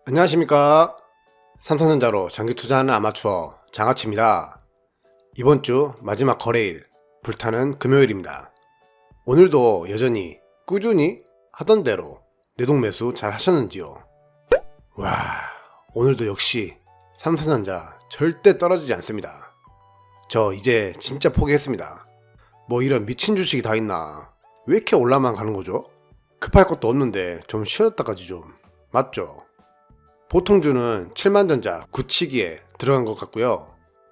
안녕하십니까. 삼성전자로 장기 투자하는 아마추어 장아치입니다. 이번 주 마지막 거래일, 불타는 금요일입니다. 오늘도 여전히 꾸준히 하던 대로 내동매수 잘 하셨는지요? 와, 오늘도 역시 삼성전자 절대 떨어지지 않습니다. 저 이제 진짜 포기했습니다. 뭐 이런 미친 주식이 다 있나? 왜 이렇게 올라만 가는 거죠? 급할 것도 없는데 좀 쉬었다 가지 좀. 맞죠? 보통주는 7만전자 굳히기에 들어간 것 같고요.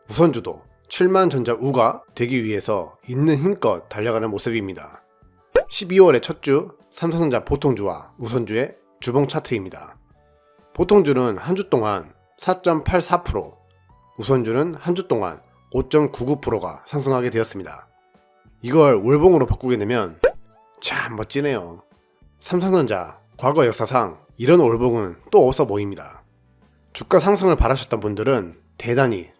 우선주도 7만전자 우가 되기 위해서 있는 힘껏 달려가는 모습입니다. 12월의 첫 주 삼성전자 보통주와 우선주의 주봉 차트입니다. 보통주는 한 주 동안 4.84%, 우선주는 한 주 동안 5.99%가 상승하게 되었습니다. 이걸 월봉으로 바꾸게 되면 참 멋지네요. 삼성전자 과거 역사상 이런 월봉은 또 없어 보입니다. 주가 상승을 바라셨던 분들은 대단히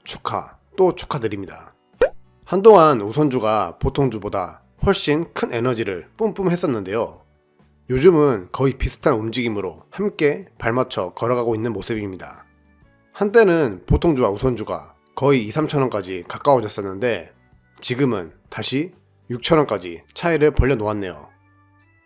또 축하드립니다. 한동안 우선주가 보통주보다 훨씬 큰 에너지를 뿜뿜 했었는데요. 요즘은 거의 비슷한 움직임으로 함께 발맞춰 걸어가고 있는 모습입니다. 한때는 보통주와 우선주가 거의 2-3천원까지 가까워졌었는데 지금은 다시 6천원까지 차이를 벌려 놓았네요.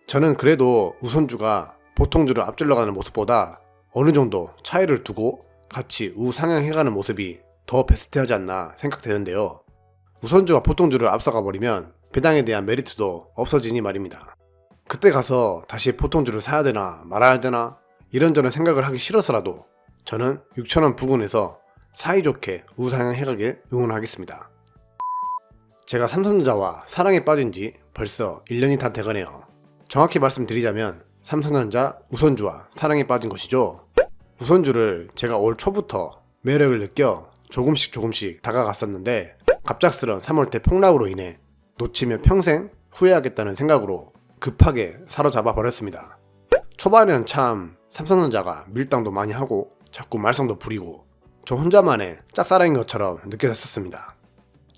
저는 그래도 우선주가 보통주를 앞질러 가는 모습보다 어느 정도 차이를 두고 같이 우상향해가는 모습이 더 베스트하지 않나 생각되는데요. 우선주가 보통주를 앞서가 버리면 배당에 대한 메리트도 없어지니 말입니다. 그때 가서 다시 보통주를 사야 되나 말아야 되나 이런저런 생각을 하기 싫어서라도 저는 6천원 부근에서 사이좋게 우상향해가길 응원하겠습니다. 제가 삼성전자와 사랑에 빠진 지 벌써 1년이 다 돼가네요. 정확히 말씀드리자면 삼성전자 우선주와 사랑에 빠진 것이죠. 우선주를 제가 올 초부터 매력을 느껴 조금씩 다가갔었는데 갑작스런 3월대 폭락으로 인해 놓치면 평생 후회하겠다는 생각으로 급하게 사로잡아 버렸습니다. 초반에는 참 삼성전자가 밀당도 많이 하고 자꾸 말썽도 부리고 저 혼자만의 짝사랑인 것처럼 느껴졌었습니다.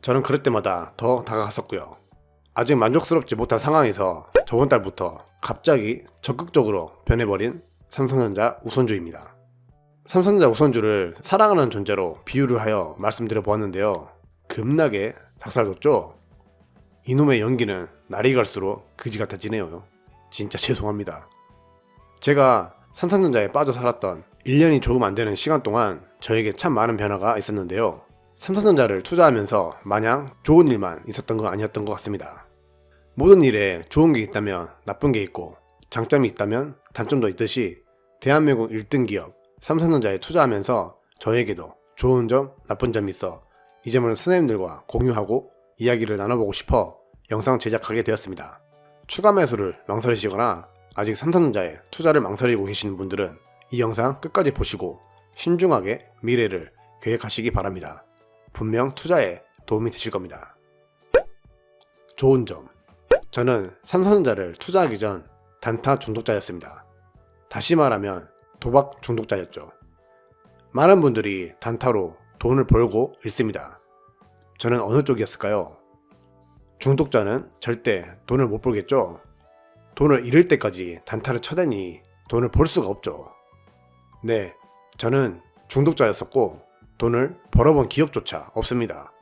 저는 그럴 때마다 더 다가갔었고요. 아직 만족스럽지 못한 상황에서 저번 달부터 갑자기 적극적으로 변해버린 삼성전자 우선주입니다. 삼성전자 우선주를 사랑하는 존재로 비유를 하여 말씀드려 보았는데요. 급나게 닭살돋죠? 이놈의 연기는 날이 갈수록 그지 같아지네요. 진짜 죄송합니다. 제가 삼성전자에 빠져 살았던 1년이 조금 안 되는 시간 동안 저에게 참 많은 변화가 있었는데요. 삼성전자를 투자하면서 마냥 좋은 일만 있었던 건 아니었던 것 같습니다. 모든 일에 좋은 게 있다면 나쁜 게 있고 장점이 있다면 단점도 있듯이 대한민국 1등 기업 삼성전자에 투자하면서 저에게도 좋은 점, 나쁜 점이 있어 이 점을 선생님들과 공유하고 이야기를 나눠보고 싶어 영상 제작하게 되었습니다. 추가 매수를 망설이시거나 아직 삼성전자에 투자를 망설이고 계시는 분들은 이 영상 끝까지 보시고 신중하게 미래를 계획하시기 바랍니다. 분명 투자에 도움이 되실 겁니다. 좋은 점. 저는 삼성전자를 투자하기 전 단타 중독자였습니다. 다시 말하면 도박 중독자였죠. 많은 분들이 단타로 돈을 벌고 있습니다. 저는 어느 쪽이었을까요? 중독자는 절대 돈을 못 벌겠죠. 돈을 잃을 때까지 단타를 쳐대니 돈을 벌 수가 없죠. 네, 저는 중독자였었고 돈을 벌어본 기억조차 없습니다.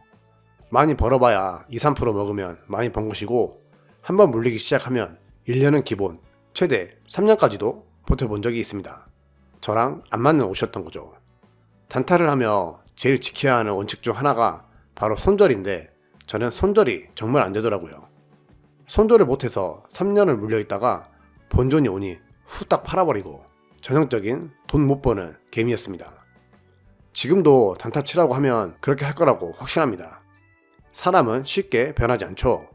많이 벌어봐야 2-3% 먹으면 많이 번 것이고 한번 물리기 시작하면 1년은 기본, 최대 3년까지도 버텨본 적이 있습니다. 저랑 안 맞는 옷이었던 거죠. 단타를 하며 제일 지켜야 하는 원칙 중 하나가 바로 손절인데 저는 손절이 정말 안 되더라고요. 손절을 못해서 3년을 물려있다가 본전이 오니 후딱 팔아버리고 전형적인 돈 못 버는 개미였습니다. 지금도 단타 치라고 하면 그렇게 할 거라고 확신합니다. 사람은 쉽게 변하지 않죠.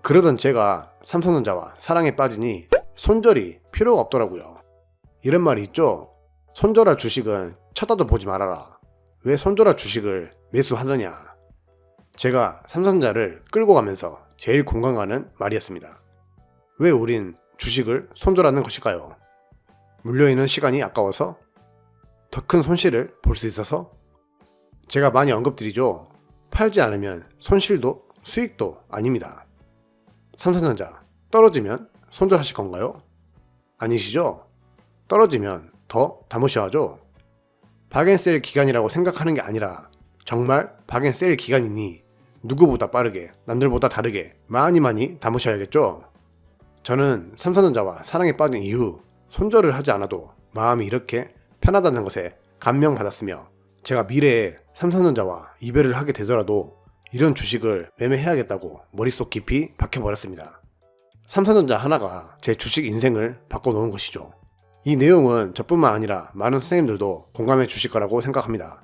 그러던 제가 삼성전자와 사랑에 빠지니 손절이 필요가 없더라고요. 이런 말이 있죠. 손절할 주식은 쳐다도 보지 말아라. 왜 손절할 주식을 매수하느냐. 제가 삼성전자를 끌고 가면서 제일 공감 가는 말이었습니다. 왜 우린 주식을 손절하는 것일까요? 물려있는 시간이 아까워서? 더 큰 손실을 볼 수 있어서? 제가 많이 언급드리죠. 팔지 않으면 손실도 수익도 아닙니다. 삼성전자 떨어지면 손절하실 건가요? 아니시죠? 떨어지면 더 담으셔야죠. 박앤셀 기간이라고 생각하는 게 아니라 정말 박앤셀 기간이니 누구보다 빠르게 남들보다 다르게 많이 담으셔야겠죠. 저는 삼성전자와 사랑에 빠진 이후 손절을 하지 않아도 마음이 이렇게 편하다는 것에 감명받았으며 제가 미래에 삼성전자와 이별을 하게 되더라도 이런 주식을 매매해야겠다고 머릿속 깊이 박혀버렸습니다. 삼성전자 하나가 제 주식 인생을 바꿔놓은 것이죠. 이 내용은 저뿐만 아니라 많은 선생님들도 공감해 주실 거라고 생각합니다.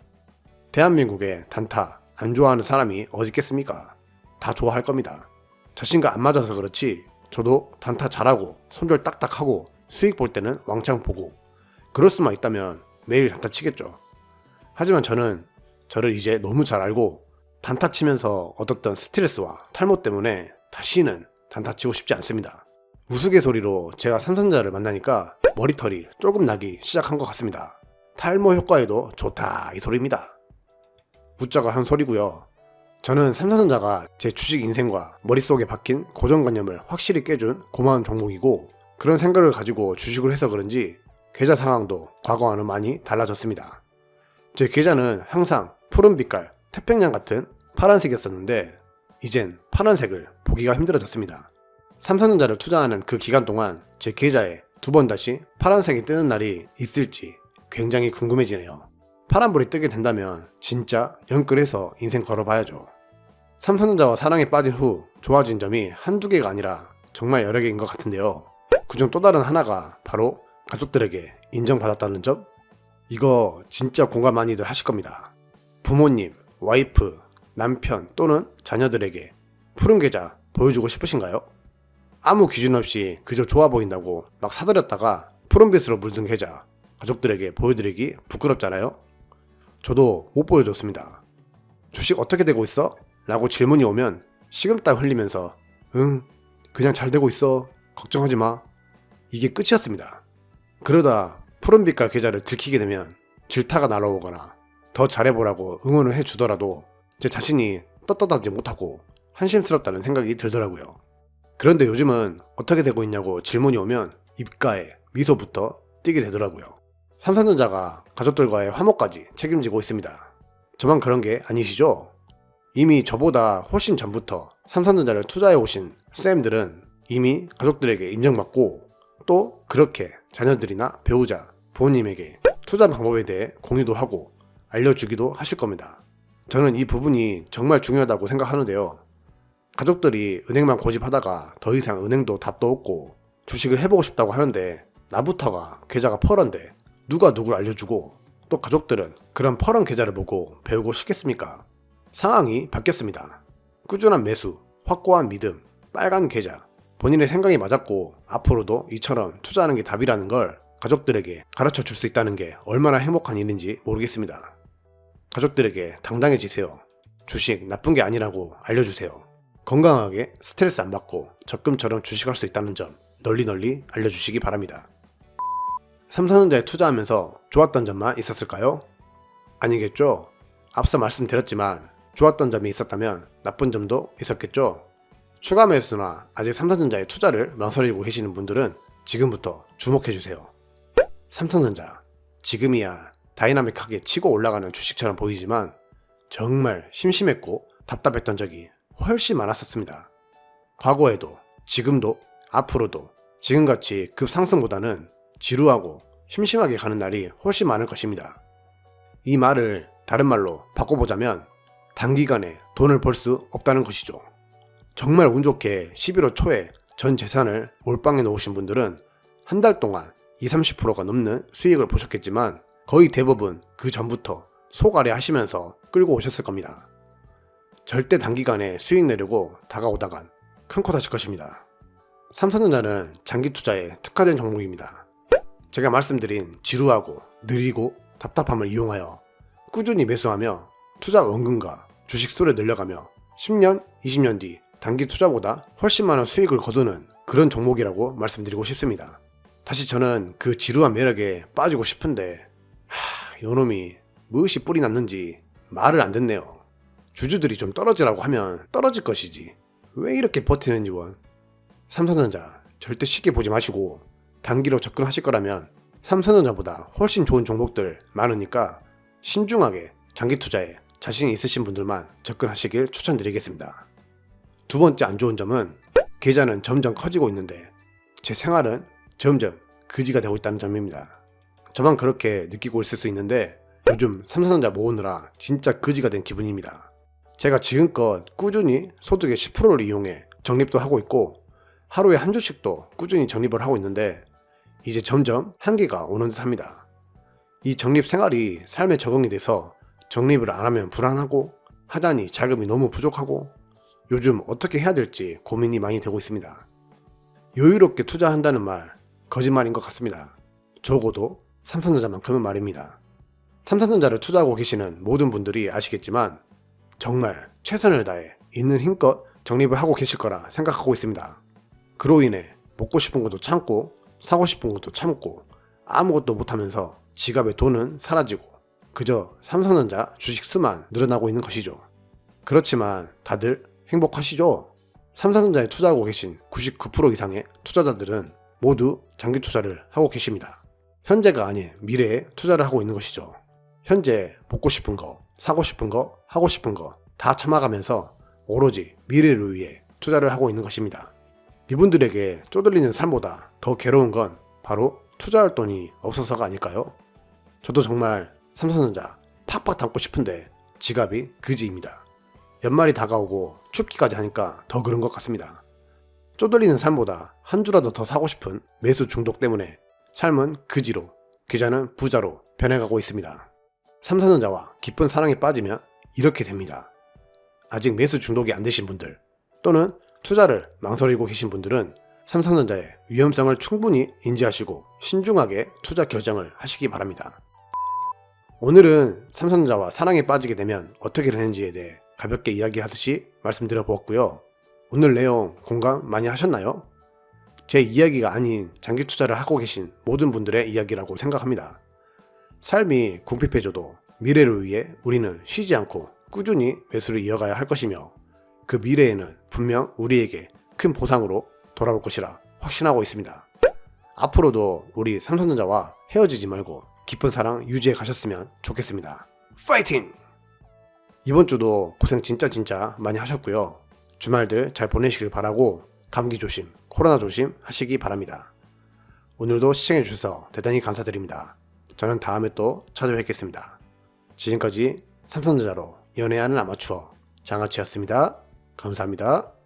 대한민국에 단타 안 좋아하는 사람이 어디 있겠습니까? 다 좋아할 겁니다. 자신과 안 맞아서 그렇지 저도 단타 잘하고 손절 딱딱하고 수익 볼 때는 왕창 보고 그럴 수만 있다면 매일 단타 치겠죠. 하지만 저는 저를 이제 너무 잘 알고 단타 치면서 얻었던 스트레스와 탈모 때문에 다시는 단타 치고 싶지 않습니다. 우스갯소리로 제가 삼성전자를 만나니까 머리털이 조금 나기 시작한 것 같습니다. 탈모 효과에도 좋다 이 소리입니다. 웃자가 한 소리고요. 저는 삼성전자가 제 주식 인생과 머릿속에 박힌 고정관념을 확실히 깨준 고마운 종목이고 그런 생각을 가지고 주식을 해서 그런지 계좌 상황도 과거와는 많이 달라졌습니다. 제 계좌는 항상 푸른 빛깔 태평양 같은 파란색이었었는데 이젠 파란색을 보기가 힘들어졌습니다. 삼성전자를 투자하는 그 기간 동안 제 계좌에 두 번 다시 파란색이 뜨는 날이 있을지 굉장히 궁금해지네요. 파란불이 뜨게 된다면 진짜 영끌해서 인생 걸어봐야죠. 삼성전자와 사랑에 빠진 후 좋아진 점이 한두 개가 아니라 정말 여러 개인 것 같은데요. 그중 또 다른 하나가 바로 가족들에게 인정받았다는 점? 이거 진짜 공감 많이들 하실 겁니다. 부모님, 와이프, 남편 또는 자녀들에게 푸른 계좌 보여주고 싶으신가요? 아무 기준 없이 그저 좋아 보인다고 막 사들였다가 푸른빛으로 물든 계좌 가족들에게 보여드리기 부끄럽잖아요? 저도 못 보여줬습니다. 주식 어떻게 되고 있어? 라고 질문이 오면 식은땀 흘리면서 응, 그냥 잘 되고 있어. 걱정하지 마. 이게 끝이었습니다. 그러다 푸른빛깔 계좌를 들키게 되면 질타가 날아오거나 더 잘해보라고 응원을 해주더라도 제 자신이 떳떳하지 못하고 한심스럽다는 생각이 들더라고요. 그런데 요즘은 어떻게 되고 있냐고 질문이 오면 입가에 미소부터 띄게 되더라고요. 삼성전자가 가족들과의 화목까지 책임지고 있습니다. 저만 그런 게 아니시죠? 이미 저보다 훨씬 전부터 삼성전자를 투자해 오신 쌤들은 이미 가족들에게 인정받고 또 그렇게 자녀들이나 배우자, 부모님에게 투자 방법에 대해 공유도 하고 알려주기도 하실 겁니다. 저는 이 부분이 정말 중요하다고 생각하는데요. 가족들이 은행만 고집하다가 더 이상 은행도 답도 없고 주식을 해보고 싶다고 하는데 나부터가 계좌가 펄런데 누가 누굴 알려주고 또 가족들은 그런 펄런 계좌를 보고 배우고 싶겠습니까? 상황이 바뀌었습니다. 꾸준한 매수, 확고한 믿음, 빨간 계좌, 본인의 생각이 맞았고 앞으로도 이처럼 투자하는 게 답이라는 걸 가족들에게 가르쳐 줄 수 있다는 게 얼마나 행복한 일인지 모르겠습니다. 가족들에게 당당해지세요. 주식 나쁜 게 아니라고 알려주세요. 건강하게 스트레스 안 받고 적금처럼 주식할 수 있다는 점 널리 알려주시기 바랍니다. 삼성전자에 투자하면서 좋았던 점만 있었을까요? 아니겠죠? 앞서 말씀드렸지만 좋았던 점이 있었다면 나쁜 점도 있었겠죠? 추가 매수나 아직 삼성전자에 투자를 망설이고 계시는 분들은 지금부터 주목해주세요. 삼성전자, 지금이야 다이나믹하게 치고 올라가는 주식처럼 보이지만 정말 심심했고 답답했던 적이 훨씬 많았었습니다. 과거에도, 지금도, 앞으로도 지금같이 급상승보다는 지루하고 심심하게 가는 날이 훨씬 많을 것입니다. 이 말을 다른 말로 바꿔보자면 단기간에 돈을 벌 수 없다는 것이죠. 정말 운 좋게 11월 초에 전 재산을 몰빵해 놓으신 분들은 한 달 동안 20-30%가 넘는 수익을 보셨겠지만 거의 대부분 그 전부터 속아래 하시면서 끌고 오셨을 겁니다. 절대 단기간에 수익 내려고 다가오다간 큰 코 다칠 것입니다. 삼성전자는 장기 투자에 특화된 종목입니다. 제가 말씀드린 지루하고 느리고 답답함을 이용하여 꾸준히 매수하며 투자 원금과 주식 수를 늘려가며 10년, 20년 뒤 단기 투자보다 훨씬 많은 수익을 거두는 그런 종목이라고 말씀드리고 싶습니다. 다시 저는 그 지루한 매력에 빠지고 싶은데 요놈이 무엇이 뿔이 났는지 말을 안 듣네요. 주주들이 좀 떨어지라고 하면 떨어질 것이지 왜 이렇게 버티는지 원. 삼성전자 절대 쉽게 보지 마시고 단기로 접근하실 거라면 삼성전자보다 훨씬 좋은 종목들 많으니까 신중하게 장기 투자에 자신이 있으신 분들만 접근하시길 추천드리겠습니다. 두 번째 안 좋은 점은 계좌는 점점 커지고 있는데 제 생활은 점점 그지가 되고 있다는 점입니다. 저만 그렇게 느끼고 있을 수 있는데 요즘 삼성전자 모으느라 진짜 그지가 된 기분입니다. 제가 지금껏 꾸준히 소득의 10%를 이용해 적립도 하고 있고 하루에 한 주씩도 꾸준히 적립을 하고 있는데 이제 점점 한계가 오는 듯 합니다. 이 적립 생활이 삶에 적응이 돼서 적립을 안 하면 불안하고 하자니 자금이 너무 부족하고 요즘 어떻게 해야 될지 고민이 많이 되고 있습니다. 여유롭게 투자한다는 말 거짓말인 것 같습니다. 적어도 삼성전자만큼은 말입니다. 삼성전자를 투자하고 계시는 모든 분들이 아시겠지만 정말 최선을 다해 있는 힘껏 적립을 하고 계실 거라 생각하고 있습니다. 그로 인해 먹고 싶은 것도 참고 사고 싶은 것도 참고 아무것도 못하면서 지갑에 돈은 사라지고 그저 삼성전자 주식 수만 늘어나고 있는 것이죠. 그렇지만 다들 행복하시죠? 삼성전자에 투자하고 계신 99% 이상의 투자자들은 모두 장기 투자를 하고 계십니다. 현재가 아닌 미래에 투자를 하고 있는 것이죠. 현재 먹고 싶은 거, 사고 싶은 거, 하고 싶은 거 다 참아가면서 오로지 미래를 위해 투자를 하고 있는 것입니다. 이분들에게 쪼들리는 삶보다 더 괴로운 건 바로 투자할 돈이 없어서가 아닐까요? 저도 정말 삼성전자 팍팍 담고 싶은데 지갑이 그지입니다. 연말이 다가오고 춥기까지 하니까 더 그런 것 같습니다. 쪼들리는 삶보다 한 주라도 더 사고 싶은 매수 중독 때문에 삶은 그지로, 계좌는 부자로 변해가고 있습니다. 삼성전자와 깊은 사랑에 빠지면 이렇게 됩니다. 아직 매수 중독이 안 되신 분들 또는 투자를 망설이고 계신 분들은 삼성전자의 위험성을 충분히 인지하시고 신중하게 투자 결정을 하시기 바랍니다. 오늘은 삼성전자와 사랑에 빠지게 되면 어떻게 되는지에 대해 가볍게 이야기하듯이 말씀드려 보았고요. 오늘 내용 공감 많이 하셨나요? 제 이야기가 아닌 장기 투자를 하고 계신 모든 분들의 이야기라고 생각합니다. 삶이 궁핍해져도 미래를 위해 우리는 쉬지 않고 꾸준히 매수를 이어가야 할 것이며 그 미래에는 분명 우리에게 큰 보상으로 돌아올 것이라 확신하고 있습니다. 앞으로도 우리 삼성전자와 헤어지지 말고 깊은 사랑 유지해 가셨으면 좋겠습니다. 파이팅! 이번 주도 고생 진짜 많이 하셨고요. 주말들 잘 보내시길 바라고 감기 조심, 코로나 조심 하시기 바랍니다. 오늘도 시청해 주셔서 대단히 감사드립니다. 저는 다음에 또 찾아뵙겠습니다. 지금까지 삼성전자로 연애하는 아마추어 장아치였습니다. 감사합니다.